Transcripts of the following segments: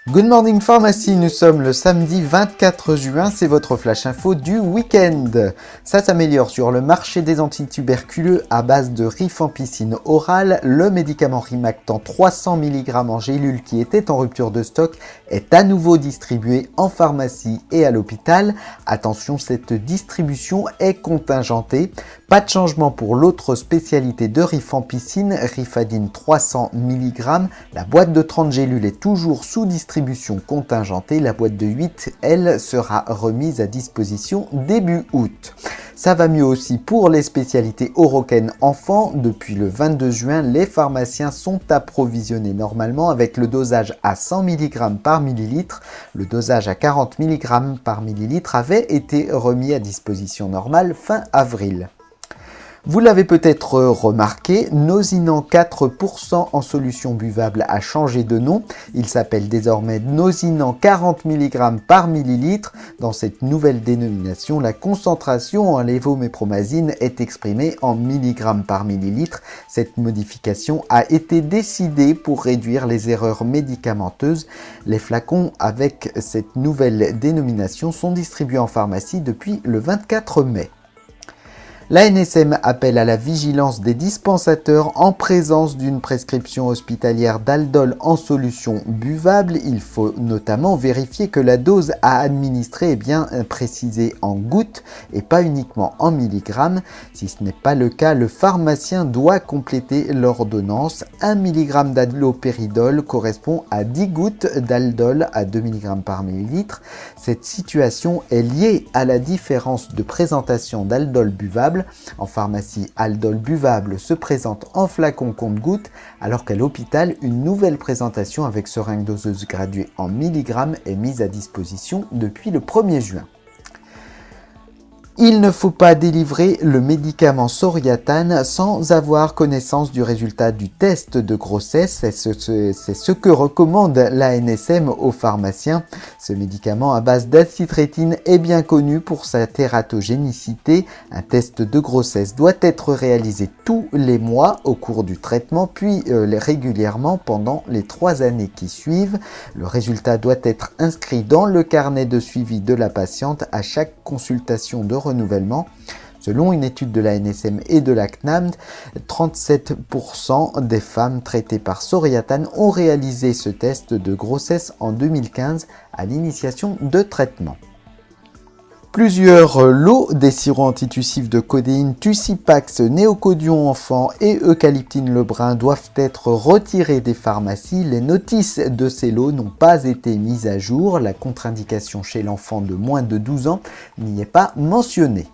Good Morning Pharmacy, nous sommes le samedi 24 juin, c'est votre flash info du week-end. Ça s'améliore sur le marché des antituberculeux à base de rifampicine orale. Le médicament Rimactan 300 mg en gélule qui était en rupture de stock est à nouveau distribué en pharmacie et à l'hôpital. Attention, cette distribution est contingentée. Pas de changement pour l'autre spécialité de rifampicine, Rifadine 300 mg. La boîte de 30 gélules est toujours sous distribution contingentée. La boîte de 8, elle, sera remise à disposition début août. Ça va mieux aussi pour les spécialités Oroken enfants. Depuis le 22 juin, les pharmaciens sont approvisionnés normalement avec le dosage à 100 mg par millilitre. Le dosage à 40 mg par millilitre avait été remis à disposition normale fin avril. Vous l'avez peut-être remarqué, Nosinant 4% en solution buvable a changé de nom. Il s'appelle désormais Nosinant 40 mg par millilitre. Dans cette nouvelle dénomination, la concentration en lévomépromazine est exprimée en milligrammes par millilitre. Cette modification a été décidée pour réduire les erreurs médicamenteuses. Les flacons avec cette nouvelle dénomination sont distribués en pharmacie depuis le 24 mai. L'ANSM appelle à la vigilance des dispensateurs en présence d'une prescription hospitalière d'Aldol en solution buvable. Il faut notamment vérifier que la dose à administrer est bien précisée en gouttes et pas uniquement en milligrammes. Si ce n'est pas le cas, le pharmacien doit compléter l'ordonnance. 1 mg d'alloperidol correspond à 10 gouttes d'Aldol à 2 mg par millilitre. Cette situation est liée à la différence de présentation d'Aldol buvable. En pharmacie, Aldol buvable se présente en flacon compte-gouttes, alors qu'à l'hôpital, une nouvelle présentation avec seringue doseuse graduée en milligrammes est mise à disposition depuis le 1er juin. Il ne faut pas délivrer le médicament Soriatane sans avoir connaissance du résultat du test de grossesse. C'est ce que recommande l'ANSM aux pharmaciens. Ce médicament à base d'acitrétine est bien connu pour sa tératogénicité. Un test de grossesse doit être réalisé tous les mois au cours du traitement, puis régulièrement pendant les 3 années qui suivent. Le résultat doit être inscrit dans le carnet de suivi de la patiente à chaque consultation de renouvellement. Selon une étude de l'ANSM et de la CNAMD, 37% des femmes traitées par Soriatane ont réalisé ce test de grossesse en 2015 à l'initiation de traitement. Plusieurs lots des sirops antitussifs de codéine Tussipax, Néocodion enfant et Eucalyptine Lebrun doivent être retirés des pharmacies. Les notices de ces lots n'ont pas été mises à jour. La contre-indication chez l'enfant de moins de 12 ans n'y est pas mentionnée.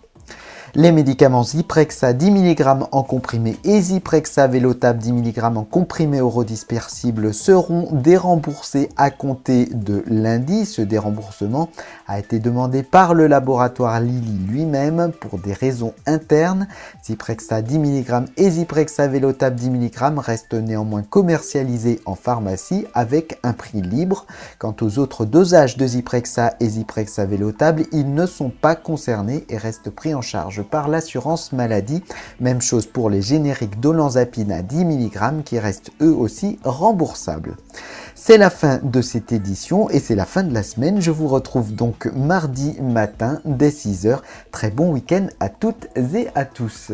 Les médicaments Zyprexa 10 mg en comprimé et Zyprexa Vélotab 10 mg en comprimé orodispersible seront déremboursés à compter de lundi. Ce déremboursement a été demandé par le laboratoire Lilly lui-même pour des raisons internes. Zyprexa 10 mg et Zyprexa Vélotab 10 mg restent néanmoins commercialisés en pharmacie avec un prix libre. Quant aux autres dosages de Zyprexa et Zyprexa Vélotab, ils ne sont pas concernés et restent pris en charge par l'assurance maladie. Même chose pour les génériques d'olanzapine à 10 mg qui restent eux aussi remboursables. C'est la fin de cette édition et c'est la fin de la semaine. Je vous retrouve donc mardi matin dès 6 h. Très bon week-end à toutes et à tous.